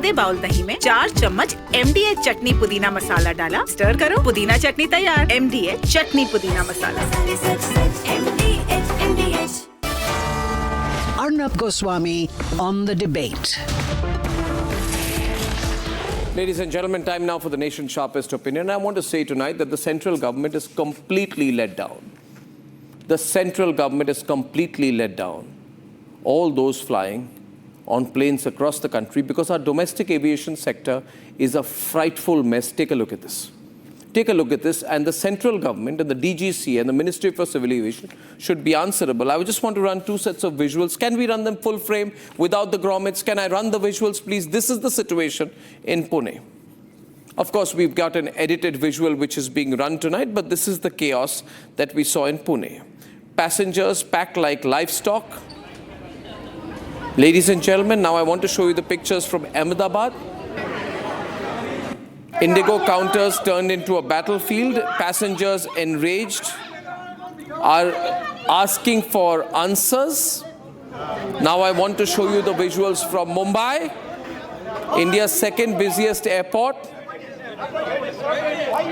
आधे बाउल दही में 4 चम्मच MDH चटनी पुदीना मसाला डाला, स्टर करो, पुदीना चटनी तैयार। MDH चटनी पुदीना मसाला। Arnab Goswami on the debate. Ladies and gentlemen, time now for the nation's sharpest opinion. I want to say tonight that the central government is completely let down. The central government is completely let down. All those flying on planes across the country, because our domestic aviation sector is a frightful mess. Take a look at this. Take a look at this, and the central government and the DGCA and the Ministry for Civil Aviation should be answerable. I just want to run 2 sets of visuals. Can we run them full frame without the grommets? Can I run the visuals, please? This is the situation in Pune. Of course, we've got an edited visual which is being run tonight, but this is the chaos that we saw in Pune. Passengers packed like livestock. Ladies and gentlemen, now I want to show you the pictures from Ahmedabad. Indigo counters turned into a battlefield. Passengers enraged are asking for answers. Now I want to show you the visuals from Mumbai, India's second busiest airport,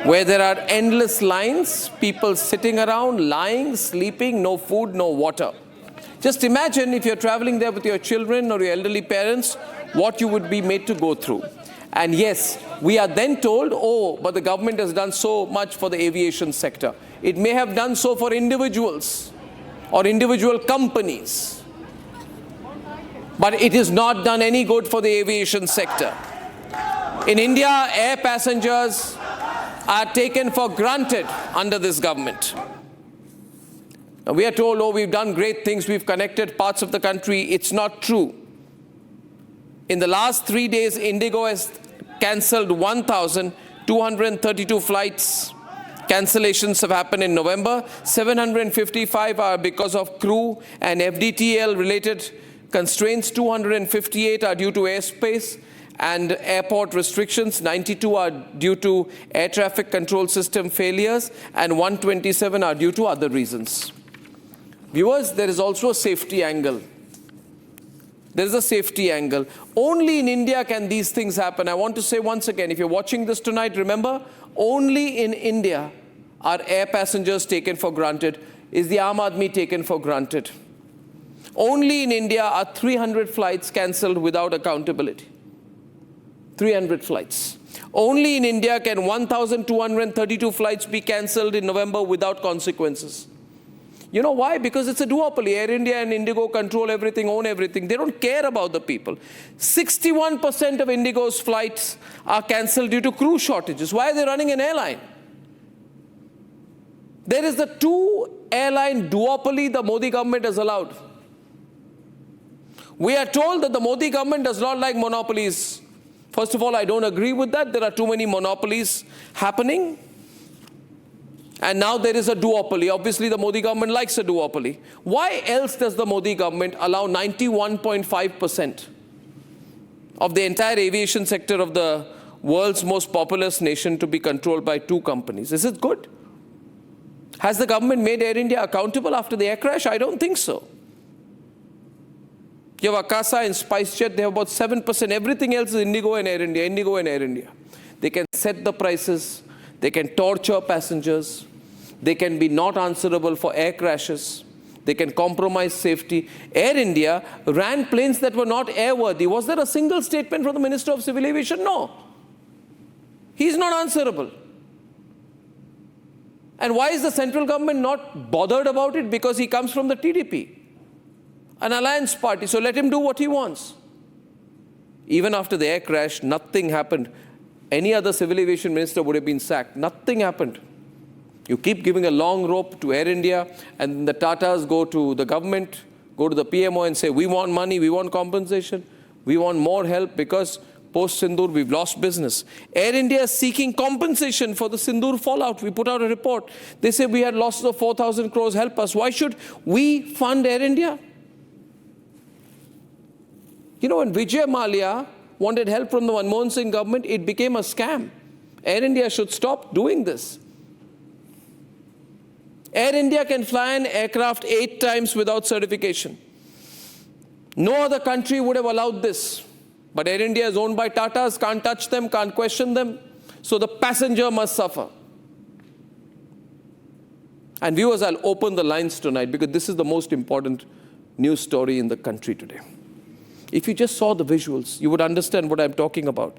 where there are endless lines, people sitting around, lying, sleeping, no food, no water. Just imagine if you're traveling there with your children or your elderly parents, what you would be made to go through. And yes, we are then told, oh, but the government has done so much for the aviation sector. It may have done so for individuals or individual companies, but it has not done any good for the aviation sector. In India, air passengers are taken for granted under this government. Now, we are told, oh, we've done great things, we've connected parts of the country. It's not true. In the last 3 days, Indigo has cancelled 1,232 flights. Cancellations have happened in November. 755 are because of crew and FTTL related constraints. 258 are due to airspace and airport restrictions. 92 are due to air traffic control system failures, and 127 are due to other reasons. Viewers, there is also a safety angle. There is a safety angle. Only in India can these things happen. I want to say once again, if you're watching this tonight, remember, only in India are air passengers taken for granted. Is the Aam Aadmi taken for granted? Only in India are 300 flights cancelled without accountability. 300 flights. Only in India can 1,232 flights be cancelled in November without consequences. You know why? Because it's a duopoly. Air India and Indigo control everything, own everything. They don't care about the people. 61% of Indigo's flights are cancelled due to crew shortages. Why are they running an airline? There is the 2-airline duopoly the Modi government has allowed. We are told that the Modi government does not like monopolies. First of all, I don't agree with that. There are too many monopolies happening. And now there is a duopoly. Obviously, the Modi government likes a duopoly. Why else does the Modi government allow 91.5% of the entire aviation sector of the world's most populous nation to be controlled by 2 companies? Is it good? Has the government made Air India accountable after the air crash? I don't think so. You have Akasa and SpiceJet, they have about 7%. Everything else is Indigo and Air India, Indigo and Air India. They can set the prices. They can torture passengers. They can be not answerable for air crashes. They can compromise safety. Air India ran planes that were not airworthy. Was there a single statement from the Minister of Civil Aviation? No. He's not answerable. And why is the central government not bothered about it? Because he comes from the TDP, an alliance party. So let him do what he wants. Even after the air crash, nothing happened. Any other civil aviation minister would have been sacked. Nothing happened. You keep giving a long rope to Air India, and the Tatas go to the government, go to the PMO and say, we want money, we want compensation, we want more help because post-Sindoor we've lost business. Air India is seeking compensation for the Sindoor fallout. We put out a report. They say we had losses of 4,000 crores, help us. Why should we fund Air India? You know, when Vijay Mallya wanted help from the Manmohan Singh government, it became a scam. Air India should stop doing this. Air India can fly an aircraft 8 times without certification. No other country would have allowed this. But Air India is owned by Tatas, can't touch them, can't question them. So the passenger must suffer. And viewers, I'll open the lines tonight because this is the most important news story in the country today. If you just saw the visuals, you would understand what I'm talking about.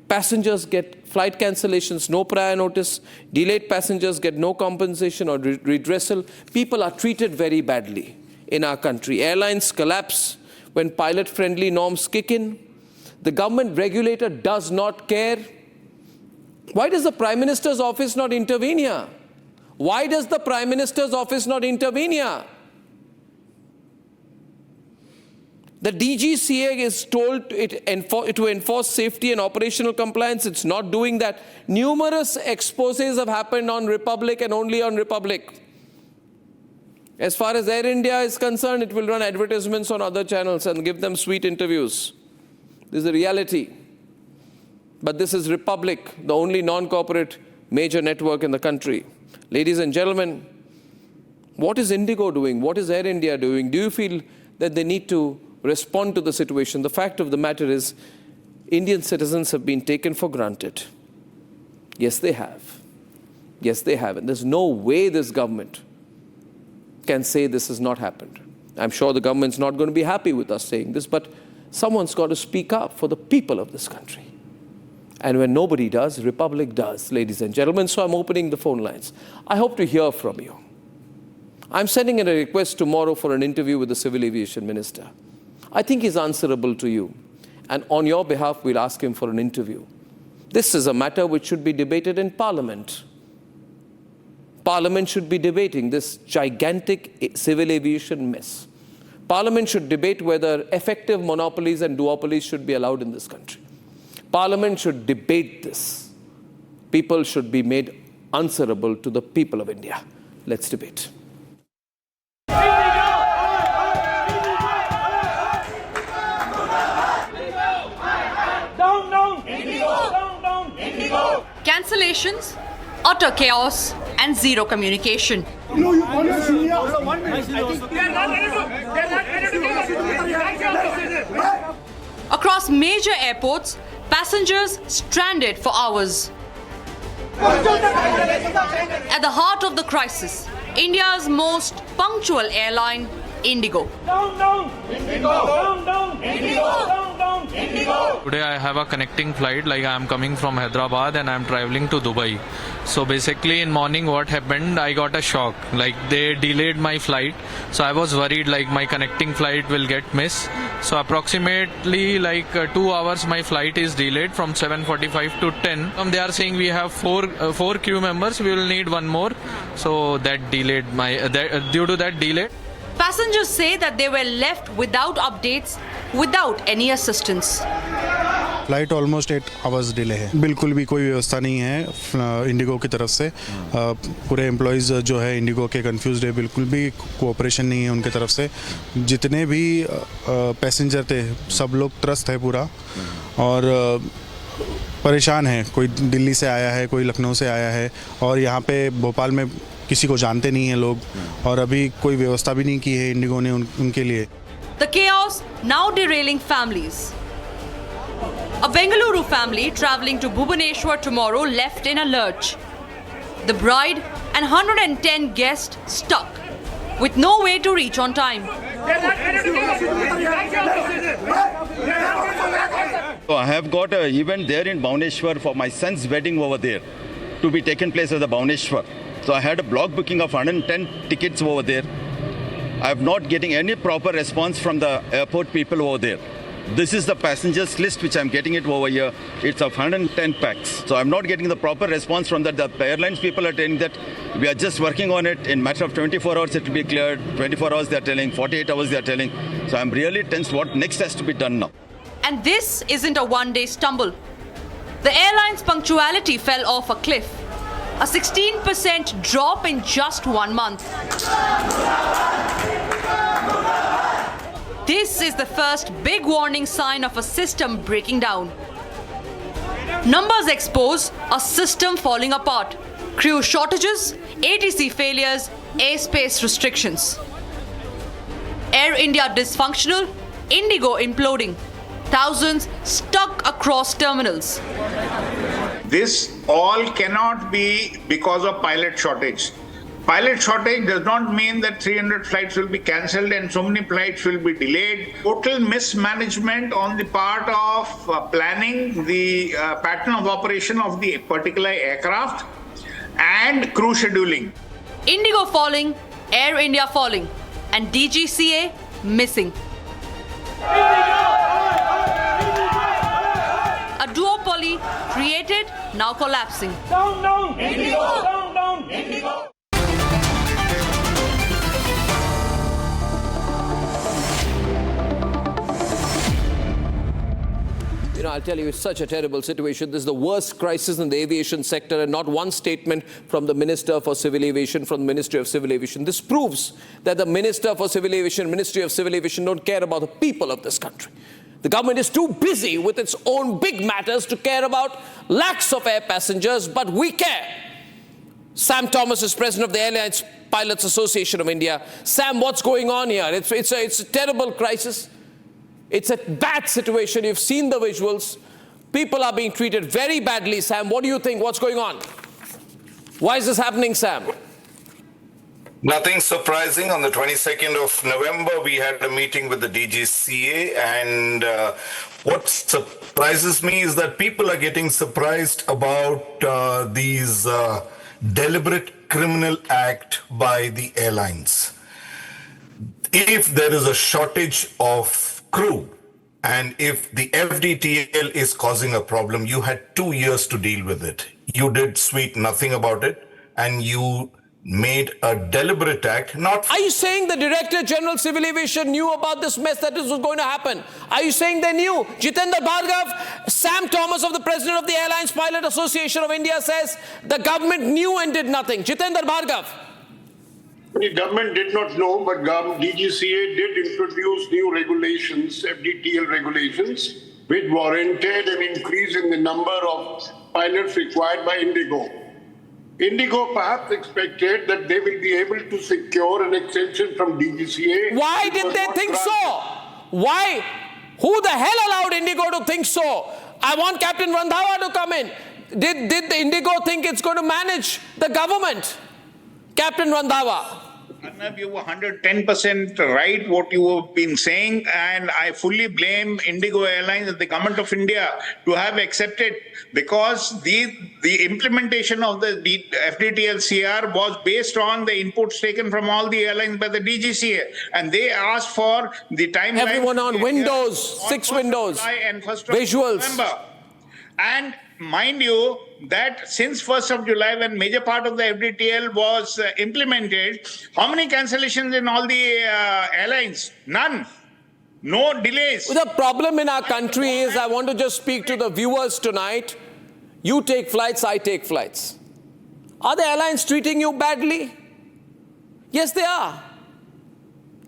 Passengers get flight cancellations, no prior notice. Delayed passengers get no compensation or redressal. People are treated very badly in our country. Airlines collapse when pilot-friendly norms kick in. The government regulator does not care. Why does the Prime Minister's office not intervene here? Why does the Prime Minister's office not intervene here? The DGCA is told to enforce safety and operational compliance. It's not doing that. Numerous exposés have happened on Republic and only on Republic. As far as Air India is concerned, it will run advertisements on other channels and give them sweet interviews. This is the reality. But this is Republic, the only non-corporate major network in the country. Ladies and gentlemen, what is Indigo doing? What is Air India doing? Do you feel that they need to respond to the situation? The fact of the matter is, Indian citizens have been taken for granted. Yes, they have. Yes, they have. And there's no way this government can say this has not happened. I'm sure the government's not going to be happy with us saying this, but someone's got to speak up for the people of this country. And when nobody does, Republic does, ladies and gentlemen. So I'm opening the phone lines. I hope to hear from you. I'm sending in a request tomorrow for an interview with the Civil Aviation Minister. I think he's answerable to you. And on your behalf, we'll ask him for an interview. This is a matter which should be debated in Parliament. Parliament should be debating this gigantic civil aviation mess. Parliament should debate whether effective monopolies and duopolies should be allowed in this country. Parliament should debate this. People should be made answerable to the people of India. Let's debate. Cancellations, utter chaos, and zero communication. Across major airports, passengers stranded for hours. At the heart of the crisis, India's most punctual airline, Indigo. Today I have a connecting flight, like I am coming from Hyderabad and I am traveling to Dubai. So basically in morning what happened, I got a shock, like they delayed my flight. So I was worried like my connecting flight will get missed. So approximately like 2 hours my flight is delayed from 7:45 to 10. They are saying we have four crew members, we will need one more. So that delayed due to that delay. Passengers say that they were left without updates, without any assistance. Flight almost 8 hours delay है, बिल्कुल भी कोई व्यवस्था नहीं है Indigo की तरफ से। पूरे एम्प्लॉयज़ जो है इंडिगो के कंफ्यूज्ड है, बिल्कुल भी कोऑपरेशन नहीं है उनके तरफ से। जितने भी पैसेंजर थे सब लोग त्रस्त है पूरा और परेशान है। कोई दिल्ली से आया है, कोई लखनऊ से आया है और यहाँ पे भोपाल में किसी को जानते नहीं हैं लोग और अभी कोई व्यवस्था भी नहीं की है इंडिगो ने उनके लिए। The chaos now derailing families. A Bengaluru family travelling to Bhubaneswar tomorrow left in a lurch. The bride and 110 guests stuck with no way to reach on time. So I have got an event there in Bhubaneswar for my son's wedding over there to be taken place at the Bhubaneswar. So I had a block booking of 110 tickets over there. I am not getting any proper response from the airport people over there. This is the passengers list which I'm getting it over here. It's of 110 packs. So I'm not getting the proper response from that. The airlines people are telling that we are just working on it. In matter of 24 hours it will be cleared. 24 hours they are telling, 48 hours they are telling. So I'm really tense. What next has to be done now? And this isn't a one-day stumble. The airline's punctuality fell off a cliff. A 16% drop in just 1 month. This is the first big warning sign of a system breaking down. Numbers expose a system falling apart. Crew shortages, ATC failures, airspace restrictions. Air India dysfunctional, Indigo imploding. thousands stuck across terminals. This all cannot be because of pilot shortage. Pilot shortage does not mean that 300 flights will be cancelled and so many flights will be delayed. Total mismanagement on the part of planning the pattern of operation of the particular aircraft and crew scheduling. Indigo falling, Air India falling, and DGCA missing. A duopoly created, now collapsing. Down, down! Indigo! Down, down! Indigo! You know, I'll tell you, it's such a terrible situation. This is the worst crisis in the aviation sector, and not one statement from the Minister for Civil Aviation, from the Ministry of Civil Aviation. This proves that the Minister for Civil Aviation, Ministry of Civil Aviation don't care about the people of this country. The government is too busy with its own big matters to care about lakhs of air passengers, but we care. Sam Thomas is president of the Airlines Pilots Association of India. Sam, what's going on here? It's a terrible crisis. It's a bad situation. You've seen the visuals. People are being treated very badly, Sam. What do you think? What's going on? Why is this happening, Sam? Nothing surprising. On the 22nd of November, we had a meeting with the DGCA, and what surprises me is that people are getting surprised about these deliberate criminal act by the airlines. If there is a shortage of crew, and if the FTTL is causing a problem, you had 2 years to deal with it. You did sweet nothing about it, and you made a deliberate act. Not. Are you saying the Director General Civil Aviation knew about this mess, that this was going to happen? Are you saying they knew? Jitendra Bhargav, Sam Thomas, of the President of the Airlines Pilot Association of India, says the government knew and did nothing. Jitendra Bhargav. The government did not know, but DGCA did introduce new regulations, FTTL regulations, which warranted an increase in the number of pilots required by Indigo. Indigo perhaps expected that they will be able to secure an extension from DGCA. Why did they think so? Why? Who the hell allowed Indigo to think so? I want Captain Randhawa to come in. Did the Indigo think it's going to manage the government? Captain Randhawa. Arnab, you were 110% right what you have been saying, and I fully blame Indigo Airlines and the government of India to have accepted, because the implementation of the FTTL CR was based on the inputs taken from all the airlines by the DGCA, and they asked for the timeline. Everyone on Windows, 6 Windows, and visuals. And mind you, that since 1st of July, when major part of the FTTL was implemented, how many cancellations in all the airlines? None. No delays. The problem in our country is, I want to just speak to the viewers tonight. You take flights, I take flights. Are the airlines treating you badly? Yes, they are.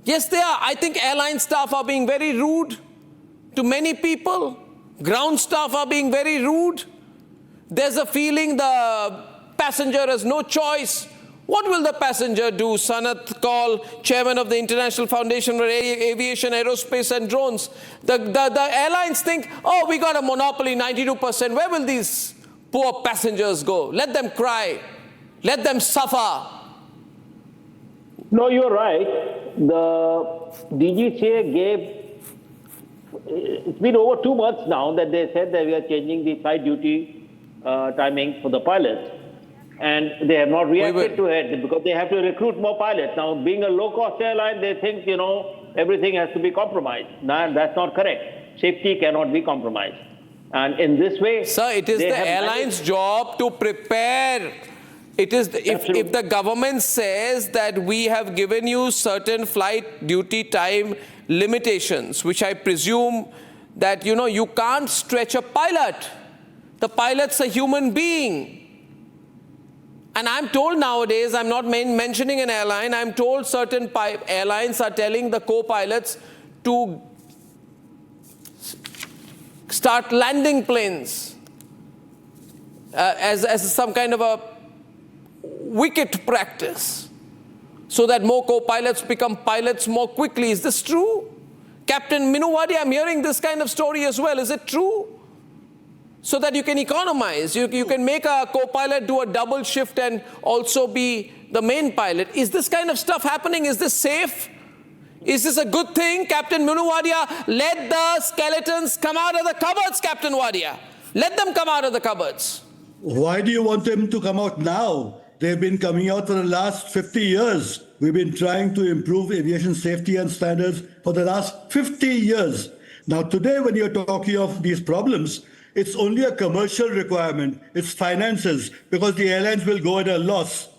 Yes, they are. I think airline staff are being very rude to many people. Ground staff are being very rude. There's a feeling the passenger has no choice. What will the passenger do? Sanath Kaul, chairman of the International Foundation for Aviation, Aerospace and Drones. The airlines think, oh, we got a monopoly, 92%. Where will these poor passengers go? Let them cry. Let them suffer. No, you're right. The DGCA gave, it's been over 2 months now that they said that we are changing the flight duty timing for the pilots, and they have not reacted to it because they have to recruit more pilots. Now, being a low-cost airline, they think, you know, everything has to be compromised. No, that's not correct. Safety cannot be compromised. And in this way... Sir, it is the airline's job to prepare. It is if the government says that we have given you certain flight duty time limitations, which I presume that, you know, you can't stretch a pilot. The pilot's a human being. And I'm told nowadays, I'm not mentioning an airline, I'm told certain airlines are telling the co-pilots to start landing planes as some kind of a wicked practice, so that more co-pilots become pilots more quickly. Is this true? Captain Minuwadi, I'm hearing this kind of story as well. Is it true? So that you can economize, you can make a co-pilot do a double shift and also be the main pilot. Is this kind of stuff happening? Is this safe? Is this a good thing? Captain Minuwadia, let the skeletons come out of the cupboards, Captain Wadia. Let them come out of the cupboards. Why do you want them to come out now? They've been coming out for the last 50 years. We've been trying to improve aviation safety and standards for the last 50 years. Now, today, when you're talking of these problems, it's only a commercial requirement. It's finances, because the airlines will go at a loss.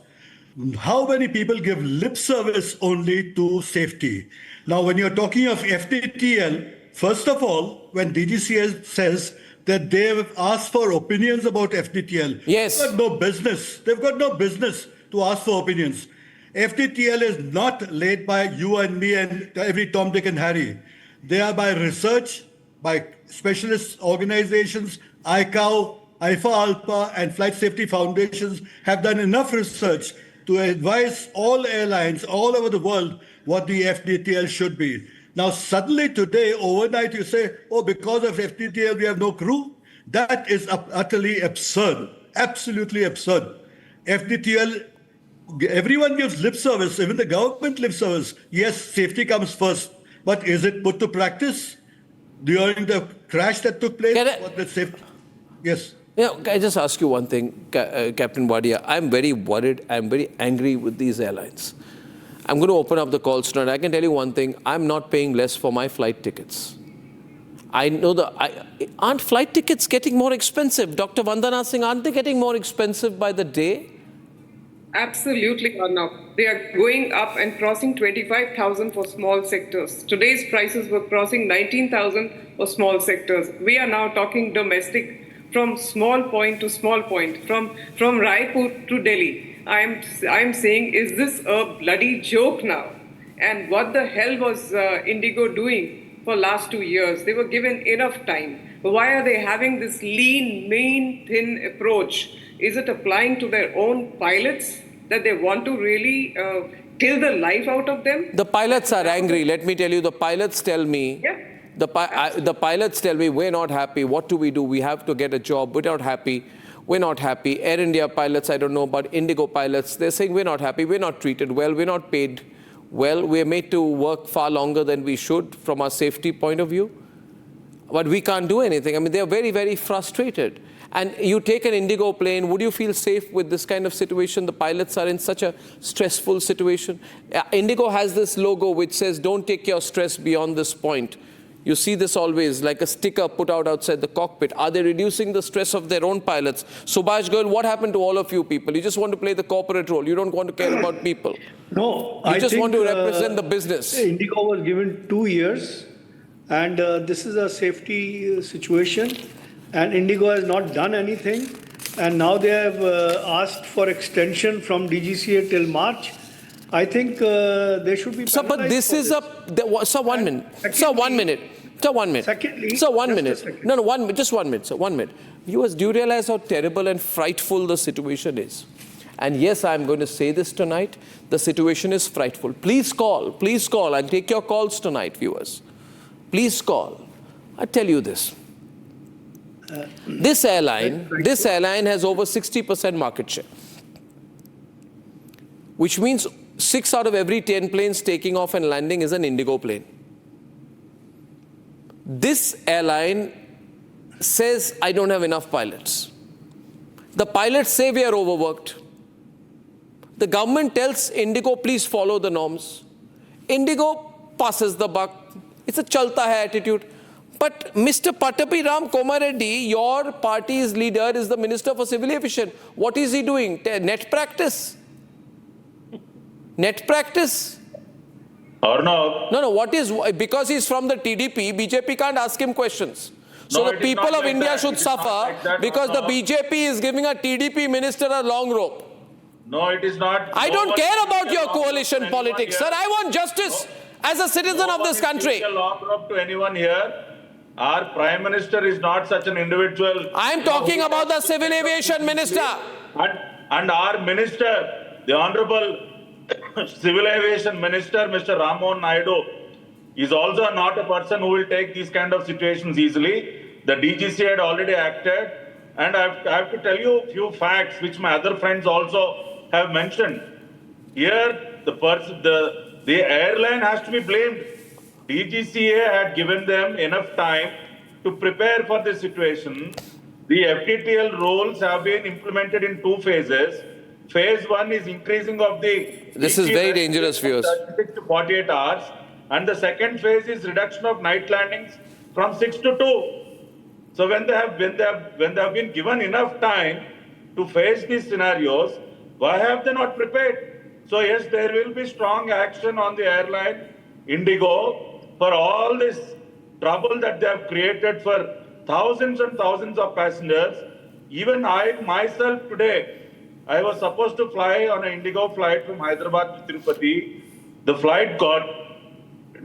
How many people give lip service only to safety? Now, when you're talking of FTTL, first of all, when DGCA says that they've asked for opinions about FTTL, yes, they've got no business. They've got no business to ask for opinions. FTTL is not laid by you and me and every Tom, Dick, and Harry. They are by research, by specialist organizations. ICAO, IFA Alpha, and Flight Safety Foundations have done enough research to advise all airlines all over the world what the FTTL should be. Now, suddenly today, overnight, you say, oh, because of FTTL, we have no crew. That is utterly absurd, absolutely absurd. FTTL, everyone gives lip service, even the government lip service. Yes, safety comes first, but is it put to practice? During the crash that took place, yes. Can I just ask you one thing, Captain Wadia? I'm very worried, I'm very angry with these airlines. I'm going to open up the calls tonight. I can tell you one thing, I'm not paying less for my flight tickets. I know aren't flight tickets getting more expensive? Dr. Vandana Singh, aren't they getting more expensive by the day? Absolutely, Arnab. They are going up and crossing 25,000 for small sectors. Today's prices were crossing 19,000 for small sectors. We are now talking domestic, from small point to small point, from Raipur to Delhi. I'm saying, is this a bloody joke now? And what the hell was Indigo doing for last 2 years? They were given enough time. Why are they having this lean, mean, thin approach? Is it applying to their own pilots that they want to really kill the life out of them? The pilots are angry. Let me tell you, the pilots tell me, the pilots tell me, we're not happy. What do? We have to get a job. We're not happy. We're not happy. Air India pilots, I don't know, but Indigo pilots, they're saying we're not happy. We're not treated well. We're not paid well. We're made to work far longer than we should from our safety point of view. But we can't do anything. I mean, they're very, very frustrated. And you take an Indigo plane, would you feel safe with this kind of situation? The pilots are in such a stressful situation. Indigo has this logo which says, don't take your stress beyond this point. You see this always, like a sticker put out outside the cockpit. Are they reducing the stress of their own pilots? Subhash Goyal, what happened to all of you people? You just want to play the corporate role. You don't want to care about people. No, I just want to represent the business. Indigo was given 2 years, and this is a safety situation. And Indigo has not done anything, and now they have asked for extension from DGCA till March. I think they should be penalized. Sir, but this is sir, 1 minute. Sir, 1 minute. Sir, 1 minute. Secondly, sir, 1 minute. No, just 1 minute, sir, 1 minute. Viewers, do you realize how terrible and frightful the situation is? And yes, I'm going to say this tonight. The situation is frightful. Please call. Please call. I'll take your calls tonight, viewers. Please call. I tell you this. This airline has over 60% market share, which means 6 out of every 10 planes taking off and landing is an Indigo plane. This airline says, I don't have enough pilots. The pilots say we are overworked. The government tells Indigo, please follow the norms. Indigo passes the buck. It's a chalta hai attitude. But Mr. Patapi Ram Komareddy, your party's leader, is the Minister for Civil Aviation. What is he doing? Net practice? Net practice? Arnab. No, what is, because he's from the TDP, BJP can't ask him questions. So No, the people of India should suffer like that, because the Arnab. BJP is giving a TDP minister a long rope. No, it is not. I don't Nobody care is about a your long rope coalition to politics, sir. anyone I want justice as a citizen of this country. A long rope to anyone here. Our Prime Minister is not such an individual. I'm talking about the Civil Aviation Minister. And our Minister, the Honorable Civil Aviation Minister, Mr. Rammohan Naidu, is also not a person who will take these kind of situations easily. The DGCA had already acted, and I have to tell you a few facts which my other friends also have mentioned. Here, the airline has to be blamed. DGCA had given them enough time to prepare for this situation. The FTTL rules have been implemented in 2 phases. Phase 1 is increasing of the... This is very dangerous, viewers. 36 to 48 hours. And the second phase is reduction of night landings from 6 to 2. So when they have been given enough time to face these scenarios, why have they not prepared? So yes, there will be strong action on the airline Indigo for all this trouble that they have created for thousands and thousands of passengers. Even I myself today, I was supposed to fly on an Indigo flight from Hyderabad to Tirupati. The flight got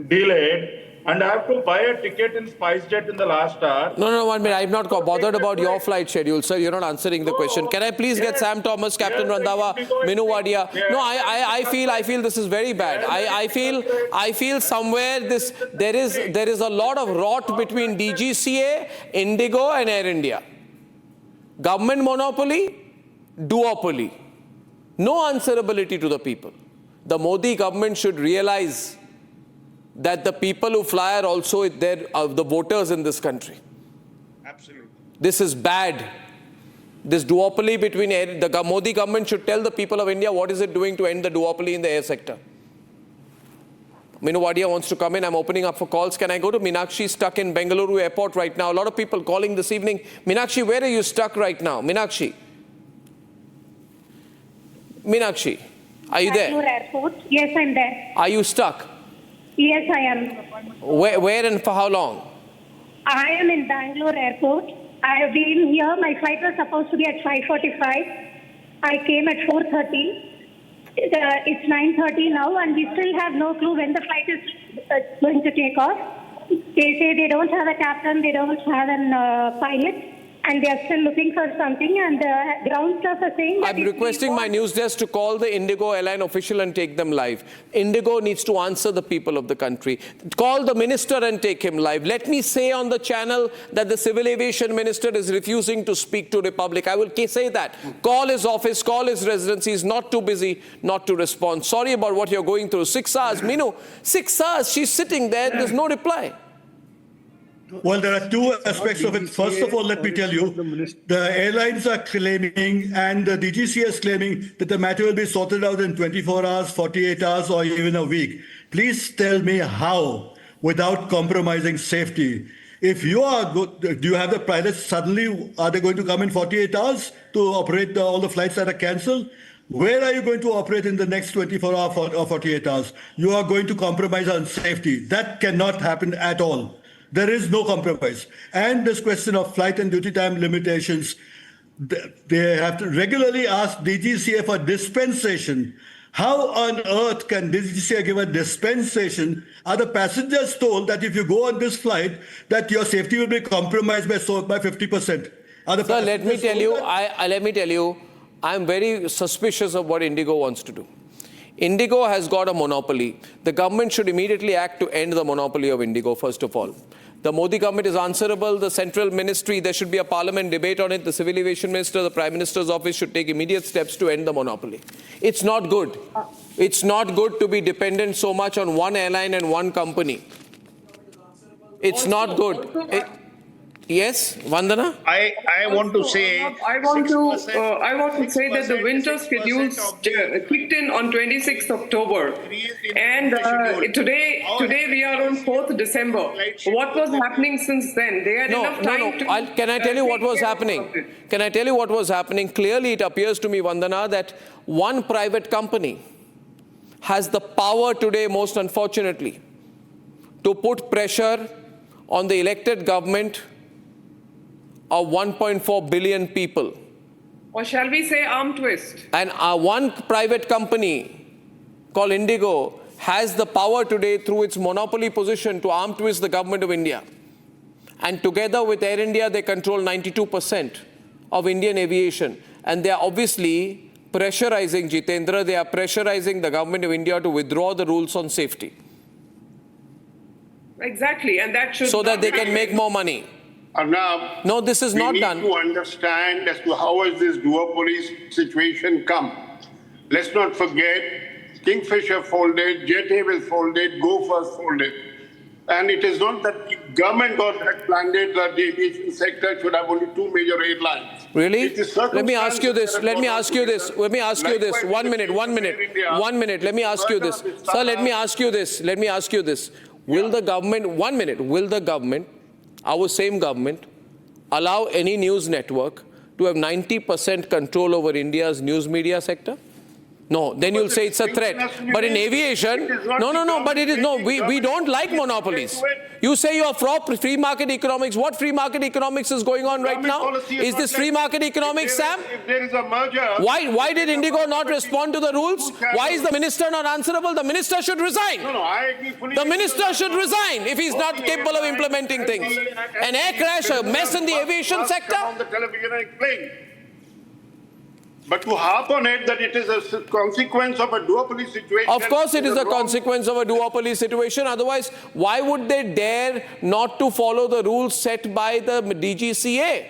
delayed and I have to buy a ticket in SpiceJet in the last hour. No, 1 minute. I've not bothered about your flight schedule, sir. You're not answering the question. Can I please get Sam Thomas, Captain Randhawa, Minu Wadia? No, I feel this is very bad. I feel somewhere there is a lot of rot between DGCA, Indigo and Air India. Government monopoly, duopoly. No answerability to the people. The Modi government should realize that the people who fly are also the voters in this country. Absolutely. This is bad. This duopoly between the Modi government should tell the people of India what is it doing to end the duopoly in the air sector. Minu Wadia wants to come in. I'm opening up for calls. Can I go to Meenakshi, stuck in Bengaluru airport right now? A lot of people calling this evening. Meenakshi, where are you stuck right now? Meenakshi, are you there? Bangalore airport. Yes, I'm there. Are you stuck? Yes, I am. Where and for how long? I am in Bangalore airport. I have been here. My flight was supposed to be at 5:45. I came at 4:30. It's 9:30 now, and we still have no clue when the flight is going to take off. They say they don't have a captain, they don't have a pilot, and they are still looking for something. And the ground staff are saying that I'm requesting my news desk to call the Indigo airline official and take them live. Indigo needs to answer the people of the country. Call the minister and take him live. Let me say on the channel that the civil aviation minister is refusing to speak to Republic. I will say that. Call his office, call his residence. He's not too busy not to respond. Sorry about what you're going through. 6 hours. Minu, 6 hours. She's sitting there. There's no reply. Well, there are 2 aspects of it. First of all, let me tell you, the airlines are claiming and the DGCA is claiming that the matter will be sorted out in 24 hours, 48 hours, or even a week. Please tell me how, without compromising safety. If you are good, do you have the pilots suddenly, are they going to come in 48 hours to operate all the flights that are cancelled? Where are you going to operate in the next 24 hours or 48 hours? You are going to compromise on safety. That cannot happen at all. There is no compromise. And this question of flight and duty time limitations, they have to regularly ask DGCA for dispensation. How on earth can DGCA give a dispensation? Are the passengers told that if you go on this flight, that your safety will be compromised by 50%? Sir, let me tell you, I'm very suspicious of what Indigo wants to do. Indigo has got a monopoly. The government should immediately act to end the monopoly of Indigo, first of all. The Modi government is answerable. The central ministry, there should be a parliament debate on it. The civil aviation minister, the prime minister's office should take immediate steps to end the monopoly. It's not good. It's not good to be dependent so much on one airline and one company. It's not good. Yes, Vandana? I want to say... I want to say that the winter schedules kicked in on 26th October. And today we are on 4th December. What was happening since then? They had enough time to... Can I tell you what was happening? Can I tell you what was happening? Clearly, it appears to me, Vandana, that one private company has the power today, most unfortunately, to put pressure on the elected government of 1.4 billion people. Or shall we say arm twist? And one private company called Indigo has the power today through its monopoly position to arm twist the government of India. And together with Air India, they control 92% of Indian aviation. And they are obviously pressurizing, Jitendra, they are pressurizing the government of India to withdraw the rules on safety. Exactly, and that should so that not they be- can make more money. Arnab, No, this is not we done. need to understand as to how has this duopoly situation come. Let's not forget, Kingfisher folded, Jet Airways folded, Go First folded. And it is not that the government got that mandate that the aviation sector should have only two major airlines. Really? It is Let me ask you this. circumstances Let me that ask you this. Let me ask you this. Likewise, 1 minute. 1 minute. in India, 1 minute. Let me ask you this. Sir, let me ask you this. Let me ask you this. Will the government, 1 minute, will the government, our same government, allow any news network to have 90% control over India's news media sector? No, then you'll say it's a threat. But in aviation, no, but it is, no, we don't like monopolies. You say you are for free market economics. What free market economics is going on right now? Is this free market economics, Sam? If there is a merger... Why did Indigo not respond to the rules? Why is the minister not answerable? The minister should resign. No, I agree fully. The minister should resign if he's not capable of implementing things. An air crash, a mess in the aviation sector? On the television and explain. But to harp on it that it is a consequence of a duopoly situation... Of course it is a consequence of a duopoly situation. Otherwise, why would they dare not to follow the rules set by the DGCA?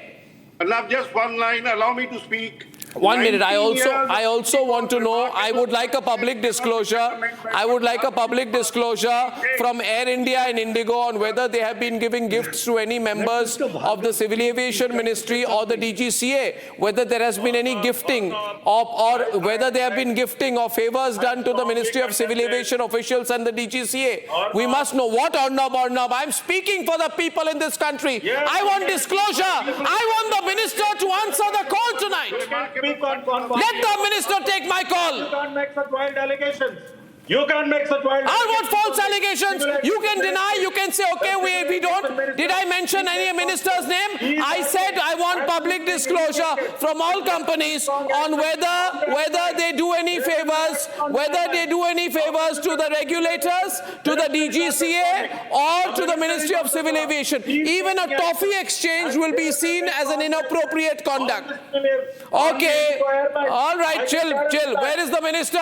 Arnab, just one line, allow me to speak. 1 minute. I 19 also want to know, I would like a public disclosure. I would like a public disclosure from Air India and Indigo on whether they have been giving gifts to any members of the Civil Aviation Ministry or the DGCA, whether there has been any gifting or whether there have been gifting or favors done to the Ministry of Civil Aviation officials and the DGCA. We must know what Arnab. I'm speaking for the people in this country. I want disclosure. I want the minister to answer the call tonight. Let the minister take my call. You can't make such wild allegations. You can't make such wild I want false allegations. You can deny, you can say, okay, we don't. Did I mention any minister's name? I said I want public disclosure from all companies on whether they do any favors, to the regulators, to the DGCA, or to the Ministry of Civil Aviation. Even a toffee exchange will be seen as an inappropriate conduct. Okay. All right, chill. Where is the minister?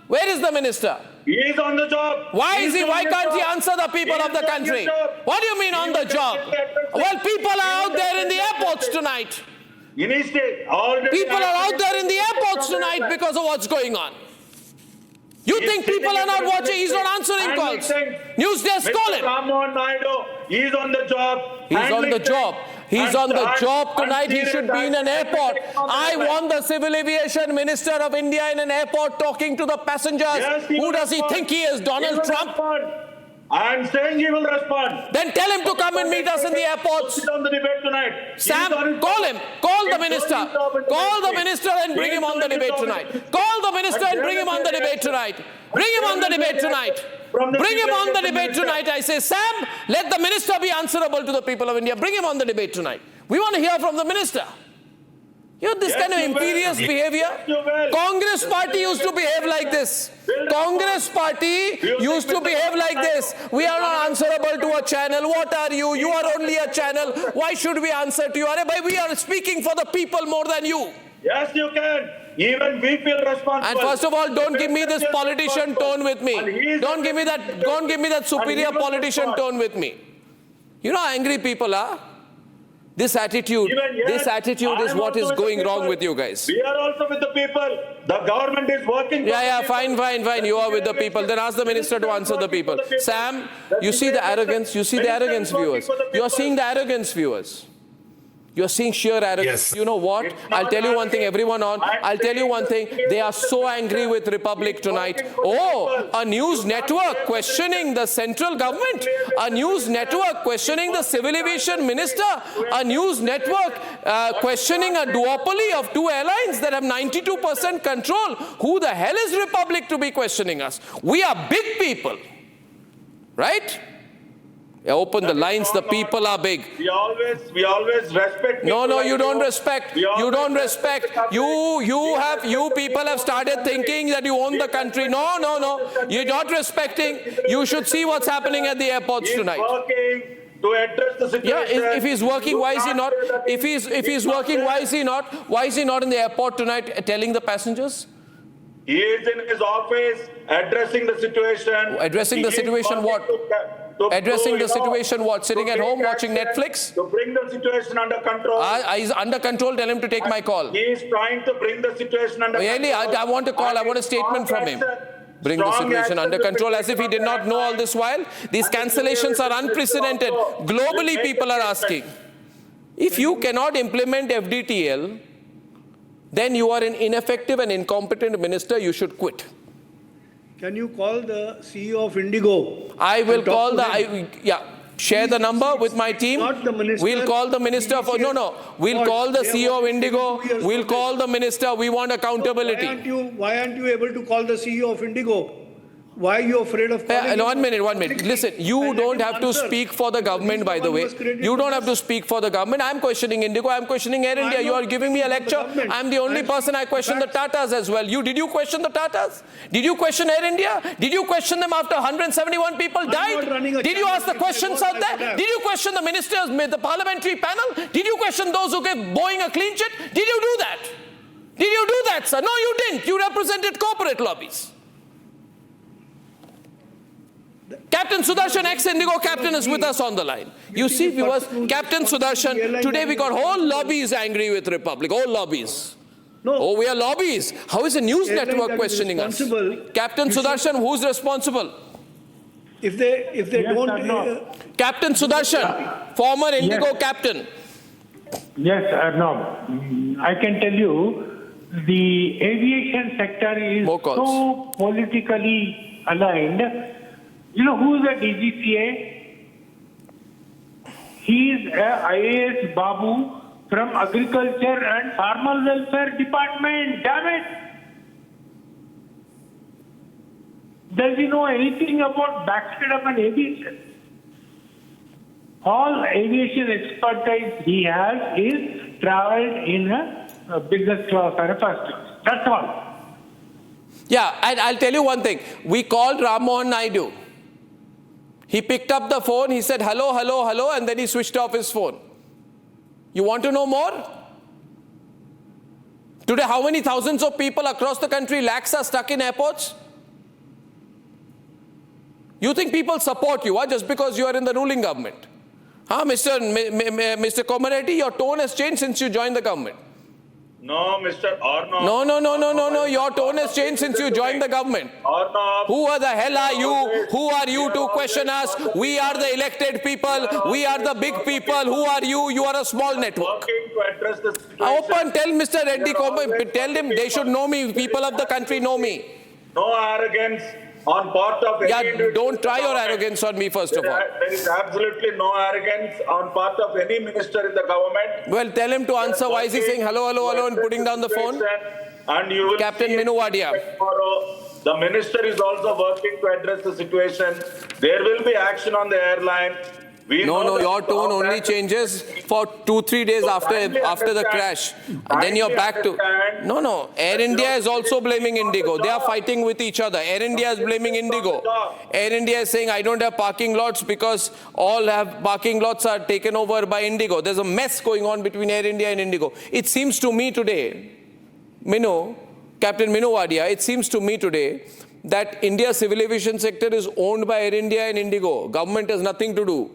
Where is the minister? He is on the job. Why can't he answer the people of the country? What do you mean on the job? Well, people are out there in the airports tonight. People are out there in the airports tonight because of what's going on. You think people are not watching? He's not answering calls. News desk, call him. Rammohan Naidu, he's on the job. He's on the job. He's on the job tonight. He should be in an airport. I want the Civil Aviation Minister of India in an airport talking to the passengers. Who does he think he is? Donald Trump? I'm saying he will respond. Then tell him to come and meet us in the airports. He's on the debate tonight. Sam, call him. Call the minister. Call the minister and bring him on the debate tonight. Call the minister and bring him on the debate tonight. Bring him on the debate tonight. Bring him on the debate tonight. I say, Sam, let the minister be answerable to the people of India. Bring him on the debate tonight. We want to hear from the minister. You know, this kind of imperious behavior. Congress party used to behave like this. Congress party used to behave like this. We are not answerable to a channel. What are you? You are only a channel. Why should we answer to you? We are speaking for the people more than you. Yes, you can. Even we feel responsible. And first of all, don't give me this politician tone with me. Don't give me that superior politician tone with me. You know how angry people are? This attitude is what is going wrong with you guys. We are also with the people. The government is working. Yeah, fine. You are with the people. Then ask the minister to answer the people. Sam, you see the arrogance. You see the arrogance, viewers. You are seeing the arrogance, viewers. You're seeing sheer arrogance. Yes. You know what? I'll tell you one thing, everyone on. I'll tell you one thing. They are so angry with Republic tonight. Oh, a news network questioning the central government. A news network questioning the Civil Aviation Minister. A news network questioning a duopoly of two airlines that have 92% control. Who the hell is Republic to be questioning us? We are big people. Right? Open the lines, the people are big. We always respect people. No, you don't respect. You don't respect. You people have started thinking that you own the country. No. You're not respecting. You should see what's happening at the airports tonight. Working to address the situation. Yeah, if he's working, why is he not? If he's working, why is he not? Why is he not in the airport tonight telling the passengers? He is in his office addressing the situation. Addressing the situation what? Addressing the situation, what? Sitting at home watching Netflix? To bring the situation under control. He's under control. Tell him to take my call. He is trying to bring the situation under Really, control. I want a call. I want a statement from him. Bring the situation under control, as if he did not know all this while. These cancellations are unprecedented. Globally, people are asking. If you cannot implement FTTL, then you are an ineffective and incompetent minister. You should quit. Can you call the CEO of Indigo? I will call share the number with my team. Not the minister. We'll call the minister for, we'll call the CEO of Indigo. We'll call the minister. We want accountability. Why aren't you able to call the CEO of Indigo? Why are you afraid of calling him? 1 minute. Listen, you don't have to speak for the government, by the way. You don't have to speak for the government. I'm questioning Indigo. I'm questioning Air India. You are giving me a lecture. I'm the only person I question the Tatas as well. Did you question the Tatas? Did you question Air India? Did you question them after 171 people died? Did you ask the questions out there? Did you question the ministers, the parliamentary panel? Did you question those who gave Boeing a clean chit? Did you do that? Did you do that, sir? No, you didn't. You represented corporate lobbies. Captain Sudarshan, ex-Indigo captain, is with us on the line. You see, viewers, Captain Sudarshan, today we got whole lobbies angry with Republic, whole lobbies. No. Oh, we are lobbies. How is a news network questioning us? Captain Sudarshan, who's responsible? If they don't... Captain Sudarshan, former Indigo captain. Yes, Arnab. I can tell you, the aviation sector is so politically aligned. You know who is the DGCA? He is a IAS Babu from Agriculture and Farmer Welfare Department. Damn it! Does he know anything about backside of an aviation? All aviation expertise he has is traveled in a business class or a first class. That's all. Yeah, and I'll tell you one thing. We called Ram Mohan Naidu. He picked up the phone, he said, hello, hello, hello, and then he switched off his phone. You want to know more? Today, how many thousands of people across the country, lakhs, are stuck in airports? You think people support you just because you are in the ruling government? Mr. Komareddy, your tone has changed since you joined the government. No, Mr. Arnab. No. Your tone has changed since you joined the government. Arnab. Who the hell are you? Who are you to question us? We are the elected people. We are the big people. Who are you? You are a small network. Open, tell Mr. Reddy, tell him they should know me. People of the country know me. No arrogance on part of any don't try your arrogance on me, first of all. There is absolutely no arrogance on part of any minister in the government. Well, tell him to answer. Why is he saying hello, hello, hello and putting down the phone? And you will Captain Minu Wadia. Tomorrow, the minister is also working to address the situation. There will be action on the airline. No, your tone only changes for 2-3 days after the crash. And then you're back to... No. Air India is also blaming Indigo. They are fighting with each other. Air India is blaming Indigo. Air India is saying, I don't have parking lots because all have parking lots are taken over by Indigo. There's a mess going on between Air India and Indigo. It seems to me today, Captain Minu Wadia, it seems to me today that India's civil aviation sector is owned by Air India and Indigo. Government has nothing to do.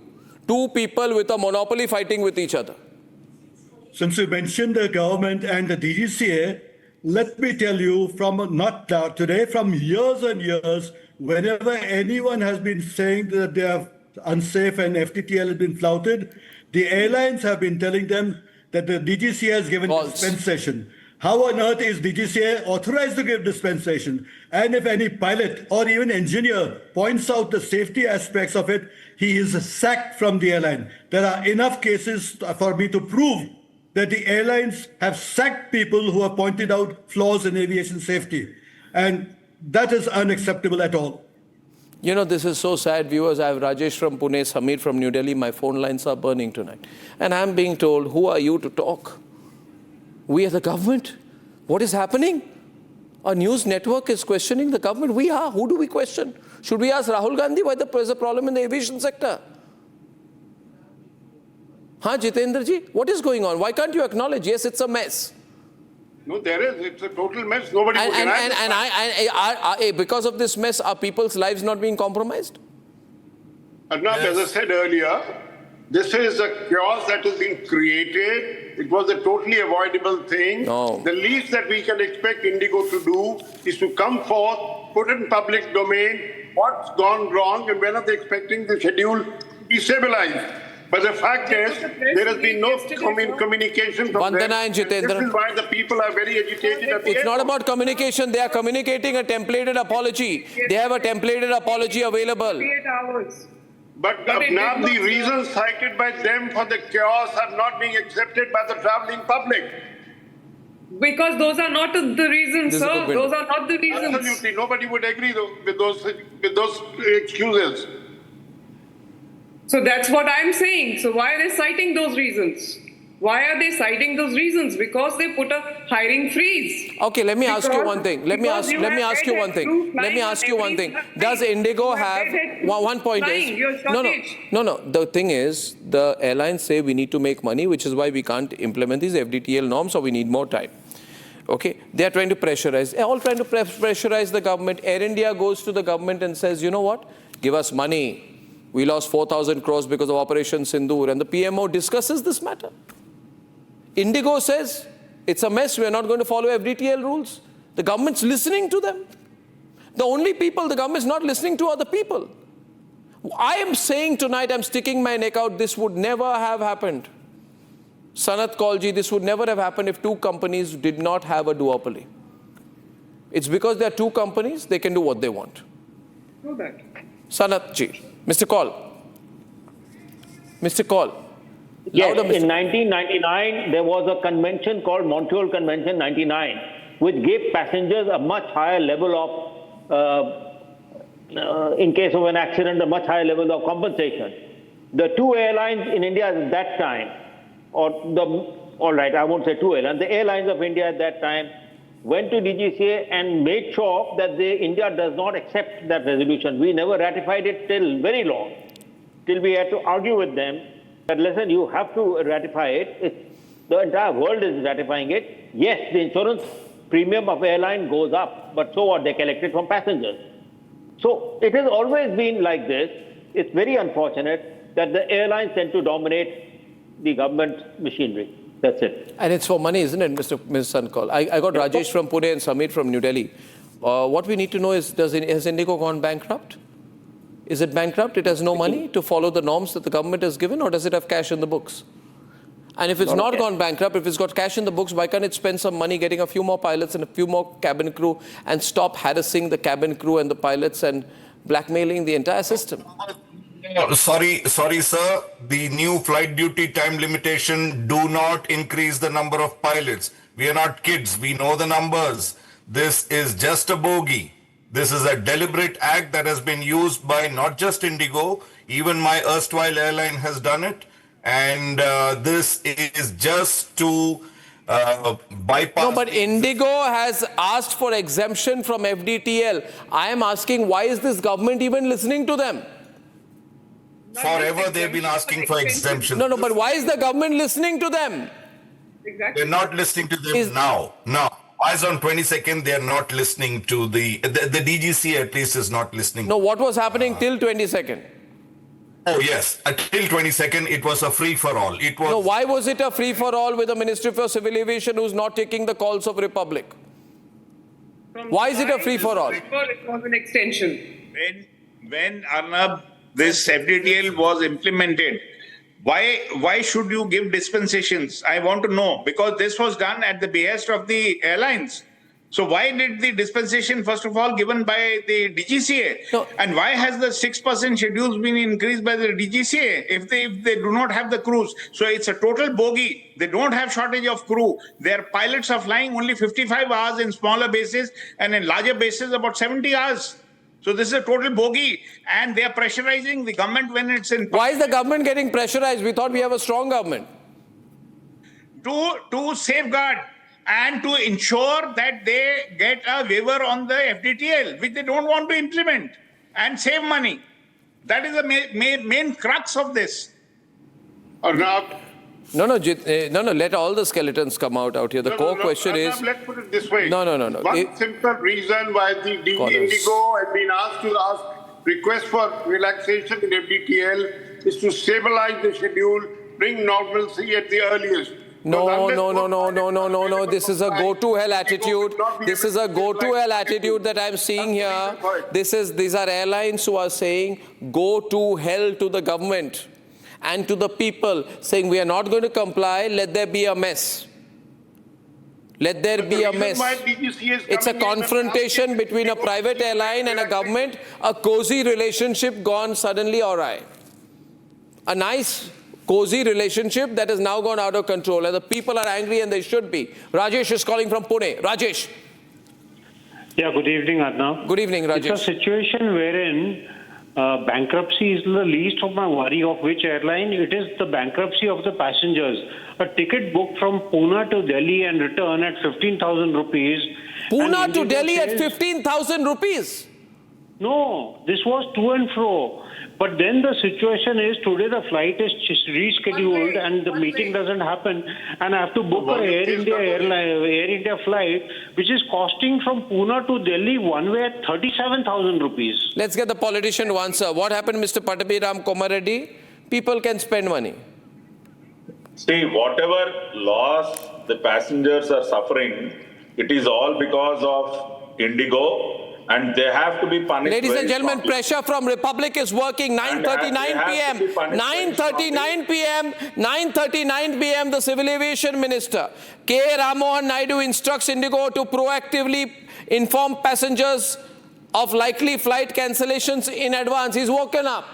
Two people with a monopoly fighting with each other. Since you mentioned the government and the DGCA, let me tell you from not today, from years and years, whenever anyone has been saying that they are unsafe and FTTL has been flouted, the airlines have been telling them that the DGCA has given dispensation. How on earth is DGCA authorized to give dispensation? And if any pilot or even engineer points out the safety aspects of it, he is sacked from the airline. There are enough cases for me to prove that the airlines have sacked people who have pointed out flaws in aviation safety. And that is unacceptable at all. You know, this is so sad, viewers. I have Rajesh from Pune, Samir from New Delhi. My phone lines are burning tonight. And I'm being told, who are you to talk? We are the government. What is happening? A news network is questioning the government. We are. Who do we question? Should we ask Rahul Gandhi why there's a problem in the aviation sector? Jitendra ji, what is going on? Why can't you acknowledge? Yes, it's a mess. No, there is. It's a total mess. Nobody would deny it. Because of this mess, are people's lives not being compromised? Arnab, as I said earlier, this is a chaos that has been created. It was a totally avoidable thing. No. The least that we can expect Indigo to do is to come forth, put in public domain what's gone wrong and when are they expecting the schedule to be stabilized. But the fact is, there has been no communication from them. Vandana and Jitendra. This is why the people are very agitated at the It's not airport. about communication. They are communicating a templated apology. They have a templated apology available. 8 hours. But now the reasons cited by them for the chaos are not being accepted by the traveling public. Because those are not the reasons, This is a sir. good window. Those are not the reasons. Absolutely, nobody would agree with those excuses. So that's what I'm saying. So why are they citing those reasons? Why are they citing those reasons? Because they put a hiring freeze. Okay, let me ask you Because- one thing. Let me because ask you you have one crew thing. Let me flying ask on you one every thing. flight. Does Indigo You have crew one point flying. Your is shortage. no. The thing is, the airlines say we need to make money, which is why we can't implement these FDTL norms, or we need more time. Okay, they are trying to pressurize. They're all trying to pressurize the government. Air India goes to the government and says, you know what? Give us money. We lost 4,000 crores because of Operation Sindoor, and the PMO discusses this matter. Indigo says, it's a mess, we are not going to follow FDTL rules. The government's listening to them. The only people the government's not listening to are the people. I am saying tonight, I'm sticking my neck out, this would never have happened. Sanat Kaulji, this would never have happened if two companies did not have a duopoly. It's because there are two companies, they can do what they want. Know that. Sanat ji, Mr. Kaul. Mr. Kaul. Yes, Louder, Mr. in 1999, there was a convention called Montreal Convention 99, which gave passengers a much higher level of, in case of an accident, a much higher level of compensation. The two airlines in India at that time, all right, I won't say two airlines, the airlines of India at that time went to DGCA and made sure that India does not accept that resolution. We never ratified it till very long, till we had to argue with them that, listen, you have to ratify it. The entire world is ratifying it. Yes, the insurance premium of airline goes up, but so what? They collect it from passengers. So it has always been like this. It's very unfortunate that the airlines tend to dominate the government machinery. That's it. And it's for money, isn't it, Mr. Sankal? I got Rajesh from Pune and Samir from New Delhi. What we need to know is, has Indigo gone bankrupt? Is it bankrupt? It has no money to follow the norms that the government has given, or does it have cash in the books? And if it's not gone bankrupt, if it's got cash in the books, why can't it spend some money getting a few more pilots and a few more cabin crew and stop harassing the cabin crew and the pilots and blackmailing the entire system? Sorry, sir. The new flight duty time limitation do not increase the number of pilots. We are not kids. We know the numbers. This is just a bogey. This is a deliberate act that has been used by not just Indigo, even my erstwhile airline has done it. And this is just to bypass. No, but Indigo has asked for exemption from FDTL. I am asking, why is this government even listening to them? Forever they've been asking for exemption. No, but why is the government listening to them? Exactly. They're not listening to them now. As on 22nd, they are not listening to the DGCA at least is not listening. No, what was happening till 22nd? Oh, yes. Till 22nd, it was a free-for-all. It was. No, why was it a free-for-all with the Ministry for Civil Aviation who's not taking the calls of Republic? Why is it a free-for-all? It was an extension. When Arnab, this FTTL was implemented, why should you give dispensations? I want to know, because this was done at the behest of the airlines. So why did the dispensation, first of all, given by the DGCA? No. And why has the 6% schedules been increased by the DGCA if they do not have the crews? So it's a total bogey. They don't have shortage of crew. Their pilots are flying only 55 hours in smaller bases, and in larger bases about 70 hours. So this is a total bogey, and they are pressurizing the government when it's in. Why is the government getting pressurized? We thought we have a strong government. To safeguard and to ensure that they get a waiver on the FTTL, which they don't want to implement, and save money. That is the main crux of this. Arnab, No, let all the skeletons come out here. The core question Arnab, is... let's put it this way. No. One simple reason why the Indigo has been asked to ask request for relaxation in FTTL is to stabilize the schedule, bring normalcy at the earliest. No. This is a go-to-hell attitude. This is a go-to-hell attitude that I'm seeing here. These are airlines who are saying, go to hell to the government and to the people, saying we are not going to comply, let there be a mess. Let there be a mess. It's a confrontation between a private airline and a government, a cozy relationship gone suddenly awry. A nice, cozy relationship that has now gone out of control, and the people are angry, and they should be. Rajesh is calling from Pune. Rajesh. Yeah, good evening, Arnab. Good evening, Rajesh. It's a situation wherein bankruptcy is the least of my worry of which airline. It is the bankruptcy of the passengers. A ticket booked from Pune to Delhi and return at 15,000 rupees. Pune to Delhi at 15,000 rupees? No, this was to and fro. But then the situation is today the flight is rescheduled and the meeting doesn't happen, and I have to book a Air India flight which is costing from Pune to Delhi one way at 37,000 rupees. Let's get the politician to answer. What happened, Mr. Patabi Ram Komareddy? People can spend money. See, whatever loss the passengers are suffering, it is all because of Indigo. And they have to be punished. Ladies and gentlemen, pressure from Republic is working. 9:39 p.m. 9:39 p.m. 9:39 p.m. The Civil Aviation Minister, K. Ramohan Naidu, instructs Indigo to proactively inform passengers of likely flight cancellations in advance. He's woken up.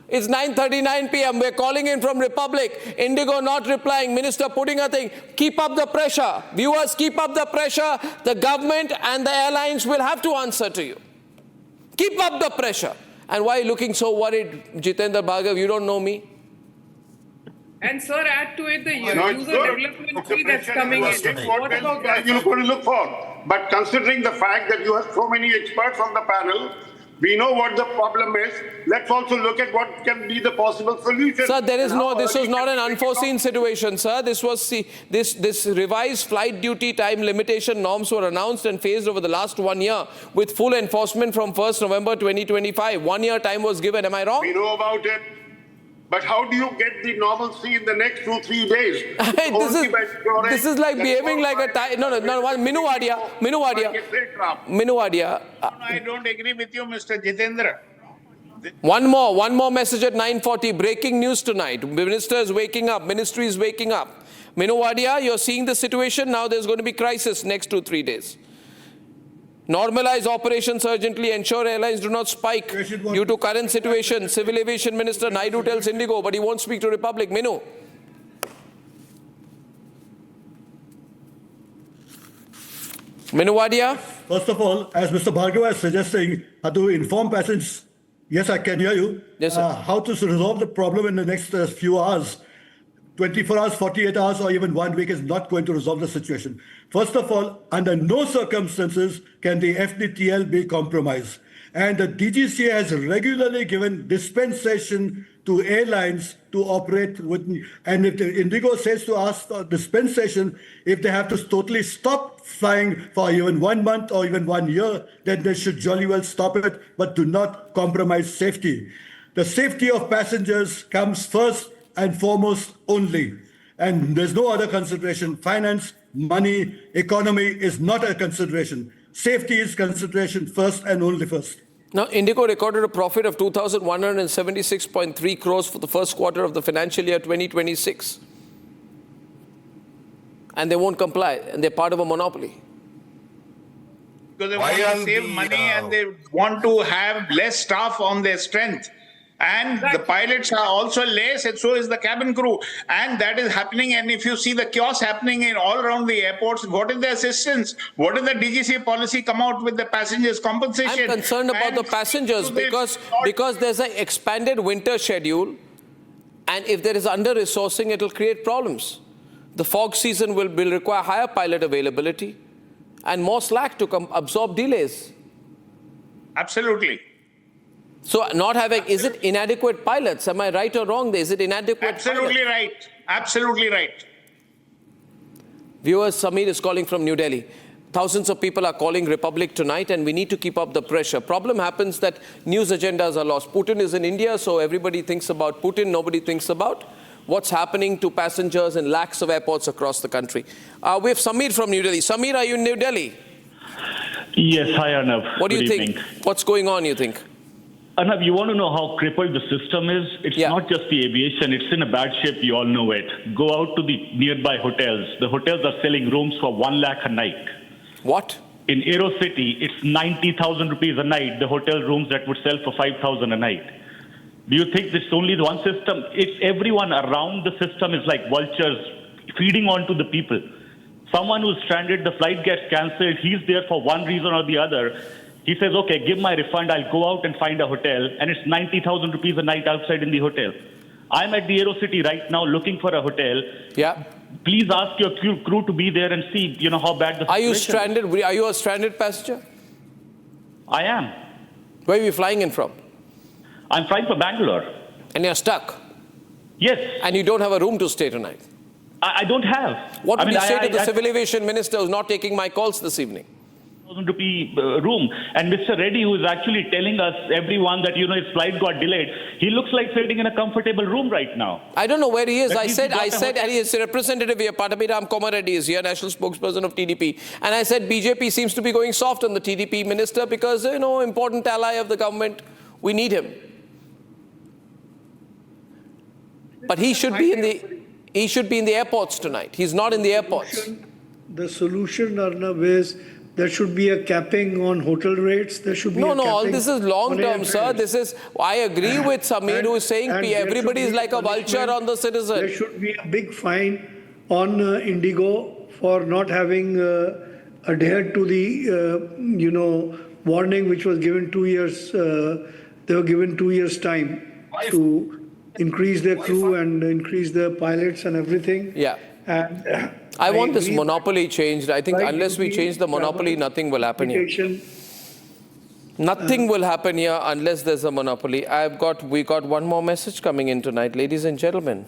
It's 9:39 p.m. We're calling in from Republic. Indigo not replying. Minister putting a thing. Keep up the pressure. Viewers, keep up the pressure. The government and the airlines will have to answer to you. Keep up the pressure. And why are you looking so worried, Jitendra Bhargav? You don't know me. And sir, add to it the user development fee that's coming in. What about that? You're going to look for. But considering the fact that you have so many experts on the panel, we know what the problem is. Let's also look at what can be the possible solution. Sir, this was not an unforeseen situation, sir. This was, this revised flight duty time limitation norms were announced and phased over the last 1 year with full enforcement from 1st November 2025. 1 year time was given. Am I wrong? We know about it. But how do you get the normalcy in the next 2-3 days? This is like behaving like a Minu Wadia. I don't agree with you, Mr. Jitendra. One more message at 9:40. Breaking news tonight. Minister is waking up. Ministry is waking up. Minu Wadia, you're seeing the situation. Now there's going to be crisis next 2-3 days. Normalize operations urgently, ensure airlines do not spike due to current situation. Civil Aviation Minister Naidu tells Indigo, but he won't speak to Republic. Minu. Minu Wadia? First of all, as Mr. Bhargav is suggesting, how to inform passengers. Yes, I can hear you. Yes, sir. How to resolve the problem in the next few hours. 24 hours, 48 hours, or even 1 week is not going to resolve the situation. First of all, under no circumstances can the FTTL be compromised. And the DGCA has regularly given dispensation to airlines to operate with, and if the Indigo says to ask for dispensation, if they have to totally stop flying for even 1 month or even 1 year, then they should jolly well stop it, but do not compromise safety. The safety of passengers comes first and foremost only. And there's no other consideration. Finance, money, economy is not a consideration. Safety is consideration first and only first. Now, Indigo recorded a profit of 2,176.3 crores for the first quarter of the financial year 2026. And they won't comply, and they're part of a monopoly. Because they want to save money and they want to have less staff on their strength. And the pilots are also less, and so is the cabin crew. And that is happening. And if you see the chaos happening in all around the airports, what is the assistance? What is the DGCA policy come out with the passengers' compensation? I'm concerned about the passengers because there's an expanded winter schedule. And if there is under-resourcing, it will create problems. The fog season will require higher pilot availability and more slack to absorb delays. Absolutely. So not having, is it inadequate pilots? Am I right or wrong? Is it inadequate Absolutely pilots? right. Absolutely right. Viewers, Samir is calling from New Delhi. Thousands of people are calling Republic tonight, and we need to keep up the pressure. Problem happens that news agendas are lost. Putin is in India, so everybody thinks about Putin. Nobody thinks about what's happening to passengers in lakhs of airports across the country. We have Samir from New Delhi. Samir, are you in New Delhi? Yes, hi Arnab. What do you Good think? evening. What's going on, you think? Arnab, you want to know how crippled the system is? It's not just the aviation, it's in a bad shape, you all know it. Go out to the nearby hotels. The hotels are selling rooms for 1 lakh a night. What? In Aero City, it's 90,000 rupees a night, the hotel rooms that would sell for 5,000 a night. Do you think it's only the one system? It's everyone around the system is like vultures feeding on to the people. Someone who's stranded, the flight gets cancelled, he's there for one reason or the other. He says, okay, give my refund, I'll go out and find a hotel, and it's 90,000 rupees a night outside in the hotel. I'm at the Aero City right now looking for a hotel. Yeah. Please ask your crew to be there and see, how bad the situation is. Are you stranded? Are you a stranded passenger? I am. Where are you flying in from? I'm flying for Bangalore. And you're stuck? Yes. And you don't have a room to stay tonight? I don't have. What would you say to the Civil Aviation Minister who's not taking my calls this evening? 1,000 rupee room, and Mr. Reddy, who is actually telling us, everyone, that his flight got delayed, he looks like sitting in a comfortable room right now. I don't know where he is. I said, and he is a representative here. Pattabhiram Komar Reddy is here, national spokesperson of TDP. And I said, BJP seems to be going soft on the TDP minister because, important ally of the government. We need him. But he should be in the airports tonight. He's not in the airports. The solution, Arnab, is there should be a capping on hotel rates. There should be all this is long term, sir. I agree with Samir who is saying everybody is like a vulture on the citizen. There should be a big fine on Indigo for not having adhered to the, warning which was given 2 years. They were given 2 years time to increase their crew and increase the pilots and everything. Yeah. And I want this monopoly changed. I think unless we change the monopoly, nothing will happen here. Nothing will happen here unless there's a monopoly. We got one more message coming in tonight. Ladies and gentlemen,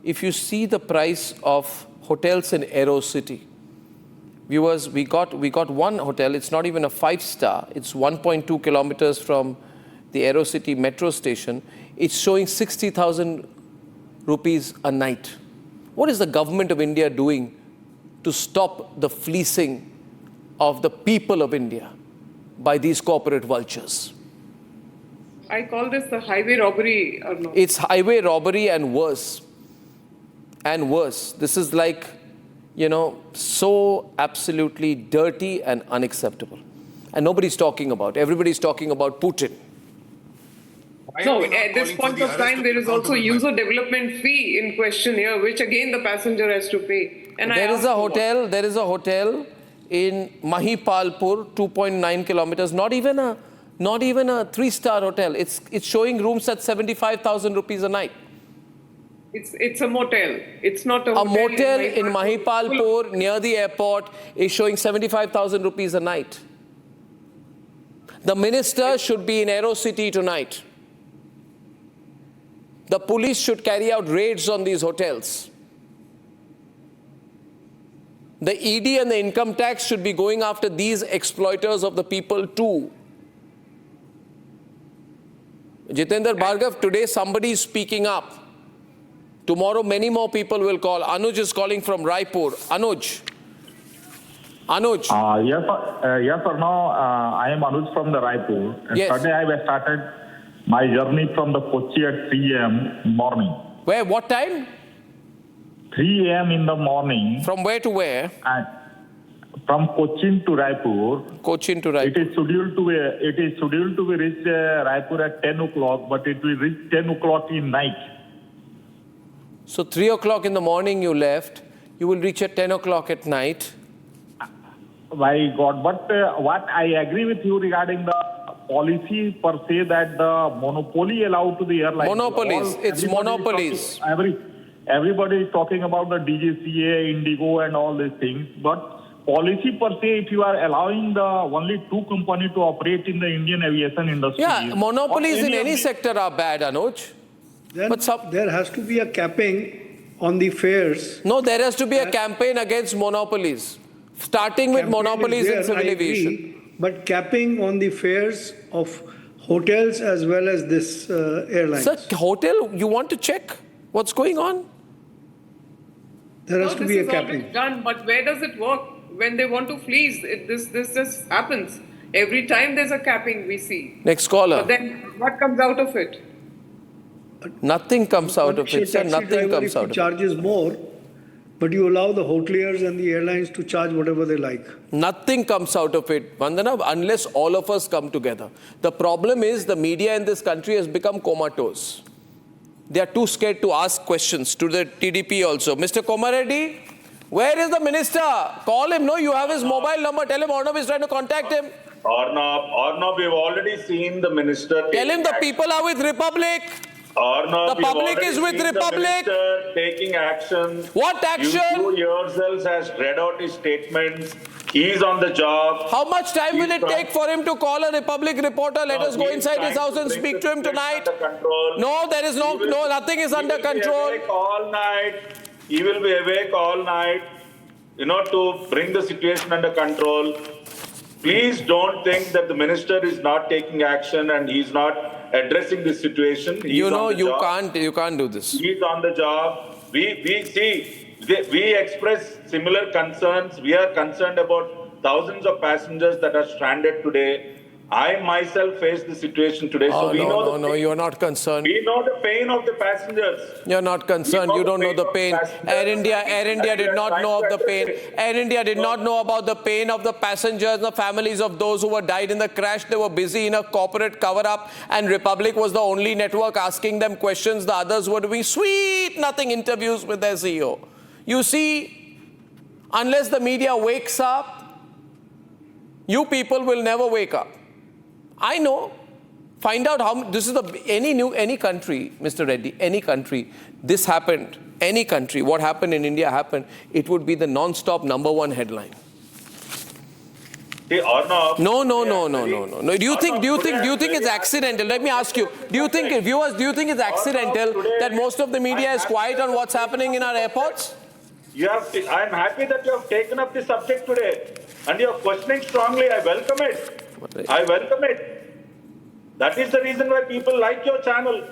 if you see the price of hotels in Aero City, viewers, we got one hotel. It's not even a 5-star. It's 1.2 kilometers from the Aero City metro station. It's showing 60,000 rupees a night. What is the government of India doing to stop the fleecing of the people of India by these corporate vultures? I call this the highway robbery, Arnab. It's highway robbery and worse. And worse. This is like, so absolutely dirty and unacceptable. And nobody's talking about it. Everybody's talking about Putin. So at this point of time, there is also user development fee in question here, which again the passenger has to pay. And there is a hotel in Mahipalpur, 2.9 kilometers, not even a 3-star hotel. It's showing rooms at 75,000 rupees a night. It's a motel. It's not a hotel. A motel in Mahipalpur near the airport is showing 75,000 rupees a night. The minister should be in Aero City tonight. The police should carry out raids on these hotels. The ED and the income tax should be going after these exploiters of the people too. Jitendra Bhargav, today somebody is speaking up. Tomorrow many more people will call. Anuj is calling from Raipur. Anuj. Yes, sir. Now I am Anuj from the Raipur. Yes. Today I started my journey from the Kochi at 3 a.m. morning. Where? What time? 3 a.m. in the morning. From where to where? From Cochin to Raipur. Cochin to Raipur. It is scheduled to be reach Raipur at 10 o'clock, but it will reach 10 o'clock in night. So 3 o'clock in the morning you left. You will reach at 10 o'clock at night. My God, but what I agree with you regarding the policy per se that the monopoly allowed to the airlines. Monopolies. It's monopolies. Everybody is talking about the DGCA, Indigo and all these things. But policy per se, if you are allowing the only 2 companies to operate in the Indian aviation industry. Yeah, monopolies in any sector are bad, Anuj. Then there has to be a capping on the fares. No, there has to be a campaign against monopolies. starting with monopolies in There, civil I agree, aviation. but capping on the fares of hotels as well as this airlines. Sir, hotel, you want to check what's going on? There has to be a This is already capping. done, but where does it work? When they want to fleece, this just happens. Every time there's a capping, we see. Next caller. But then what comes out of it? Nothing comes out of Commercial it, sir. taxi Nothing driver, comes if he out of it. charges more, but you allow the hoteliers and the airlines to charge whatever they like. Nothing comes out of it, Vandana, unless all of us come together. The problem is the media in this country has become comatose. They are too scared to ask questions to the TDP also. Mr. Komareddy, where is the minister? Call him. No, you have his mobile number. Tell him Arnab is trying to contact him. Arnab, we've already seen the minister. Tell him the people are with Republic. Arnab, The public is with Republic. The minister taking action. What action? You yourselves has read out his statements. He's on the job. How much time will it take for him to call a Republic reporter? Let us go inside his house and speak to him tonight. No, there is nothing is under control. All night. He will be awake all night, to bring the situation under control. Please don't think that the minister is not taking action and he's not addressing this situation. You can't do this. He's on the job. We express similar concerns. We are concerned about thousands of passengers that are stranded today. I myself face the situation today. You are not concerned. We know the pain of the passengers. You're not concerned. You don't know the pain. Air India did not know of the pain. Air India did not know about the pain of the passengers, the families of those who were died in the crash. They were busy in a corporate cover-up, and Republic was the only network asking them questions. The others were doing nothing interviews with their CEO. You see, unless the media wakes up, you people will never wake up. I know. Find out how this is any country, Mr. Reddy, any country, this happened, any country, what happened in India happened, it would be the non-stop #1 headline. Arnab. No. Do you think it's accidental? Let me ask you. Do you think it's accidental that most of the media is quiet on what's happening in our airports? I'm happy that you have taken up the subject today and you're questioning strongly. I welcome it. That is the reason why people like your channel.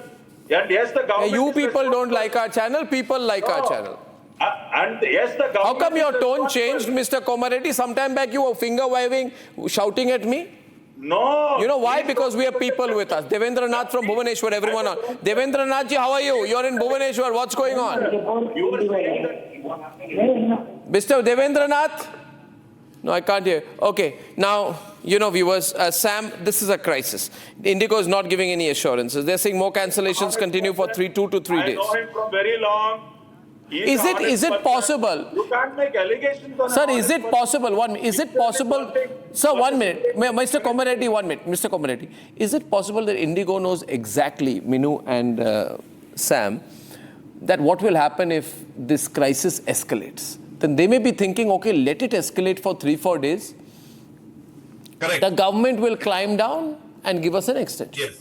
And yes, the government. You people don't like our channel. People like our channel. And yes, the government. How come your tone changed, Mr. Komareddy? Sometime back you were finger waving, shouting at me. No. You know why? Because we have people with us. Devendra Nath from Bhubaneswar, everyone on. Devendra Nath ji, how are you? You're in Bhubaneswar. What's going on? Mr. Devendra Nath? No, I can't hear. Okay. Now, viewers, Sam, this is a crisis. Indigo is not giving any assurances. They're saying more cancellations continue for 2 to 3 days. I know him from very long. Is it possible? You can't make allegations on Sir, is it possible? Sir, 1 minute. Mr. Komareddy, 1 minute. Mr. Komareddy, is it possible that Indigo knows exactly, Minu and Sam, that what will happen if this crisis escalates? Then they may be thinking, okay, let it escalate for 3-4 days. Correct. The government will climb down and give us an extension.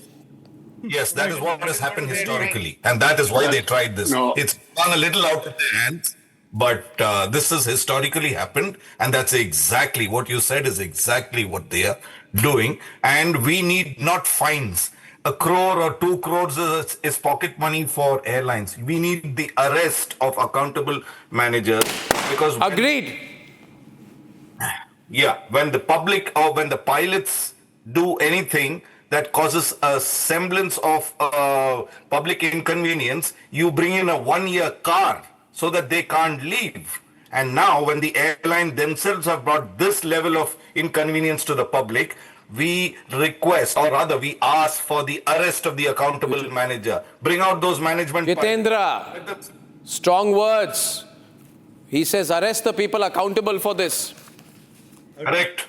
Yes, that is what has happened historically. And that is why they tried this. It's gone a little out of their hands, but this has historically happened. And that's exactly what you said is exactly what they are doing. And we need not fines. 1 crore or 2 crores is pocket money for airlines. We need the arrest of accountable managers because... Agreed. When the public or when the pilots do anything that causes a semblance of public inconvenience, you bring in a 1-year car so that they can't leave. And now when the airline themselves have brought this level of inconvenience to the public, we request, or rather we ask for the arrest of the accountable manager. Bring out those management... Jitendra, strong words. He says arrest the people accountable for this. Correct.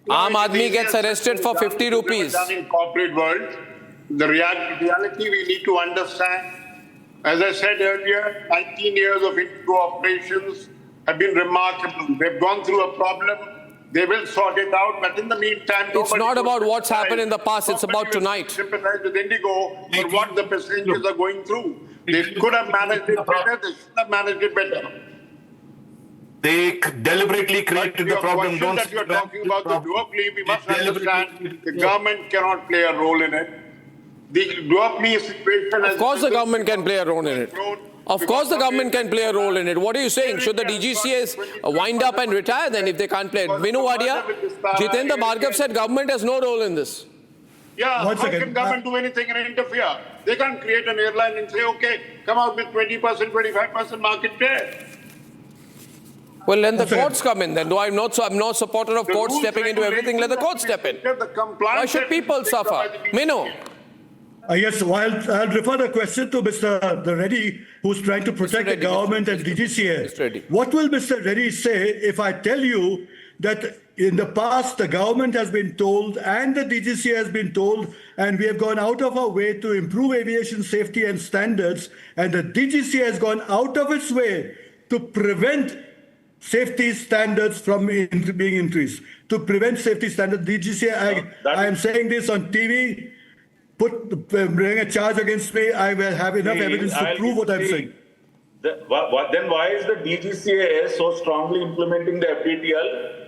Aam Aadmi gets arrested for 50 rupees. In corporate world, the reality we need to understand. As I said earlier, 19 years of Indigo operations have been remarkable. They've gone through a problem. They will sort it out, but in the meantime... It's not about what's happened in the past, it's about tonight. Sympathize with Indigo for what the passengers are going through. They could have managed it better, they should have managed it better. They deliberately created the problem. Don't that you are talking about the duopoly, we must understand the government cannot play a role in it. The duopoly situation. Of course, the government can play a role in it. Of course, the government can play a role in it. What are you saying? Should the DGCAs wind up and retire then if they can't play it? Minu Wadia, Jitendra Bhargav said government has no role in this. Yeah, how can government do anything and interfere? They can't create an airline and say, okay, come out with 20%, 25% market share. Well, then the courts come in. Then, I'm not a supporter of courts stepping into everything. Let the courts step in. Why should people suffer? Minu. Yes, well, I'll refer the question to Mr. Reddy, who's trying to protect the government and DGCA. What will Mr. Reddy say if I tell you that in the past the government has been told and the DGCA has been told, and we have gone out of our way to improve aviation safety and standards, and the DGCA has gone out of its way to prevent safety standards from being increased. To prevent safety standards, DGCA, I am saying this on TV, bring a charge against me, I will have enough evidence to prove what I'm saying. Then why is the DGCA so strongly implementing the FTTL?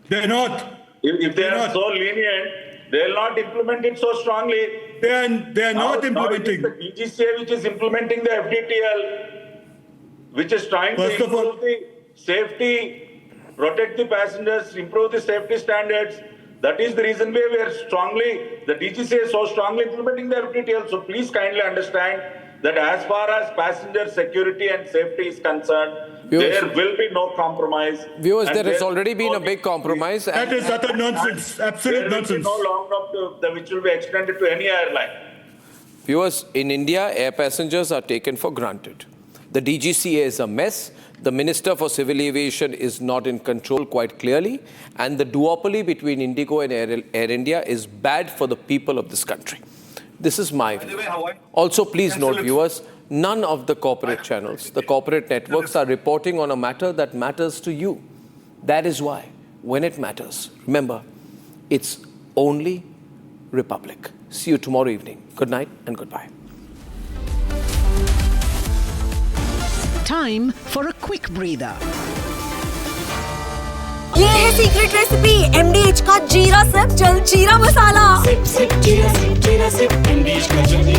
They're not. If they are so lenient, they'll not implement it so strongly. They're not implementing. Now it is the DGCA which is implementing the FTTL, which is trying to improve the safety, protect the passengers, improve the safety standards. That is the reason why the DGCA is so strongly implementing the FTTL. So please kindly understand that as far as passenger security and safety is concerned, there will be no compromise. Viewers, there has already been a big compromise. That is utter nonsense, absolute nonsense. There will be no long term which will be extended to any airline. Viewers, in India, air passengers are taken for granted. The DGCA is a mess. The Minister for Civil Aviation is not in control quite clearly. And the duopoly between Indigo and Air India is bad for the people of this country. This is my view. Also, please note, viewers, none of the corporate channels, the corporate networks are reporting on a matter that matters to you. That is why, when it matters, remember, it's only Republic. See you tomorrow evening. Good night and goodbye. Time for a quick breather. ये है secret recipe MDH का जीरा SIP jaljeera मसाला। SIP जीरा SIP MDH का जलजीरा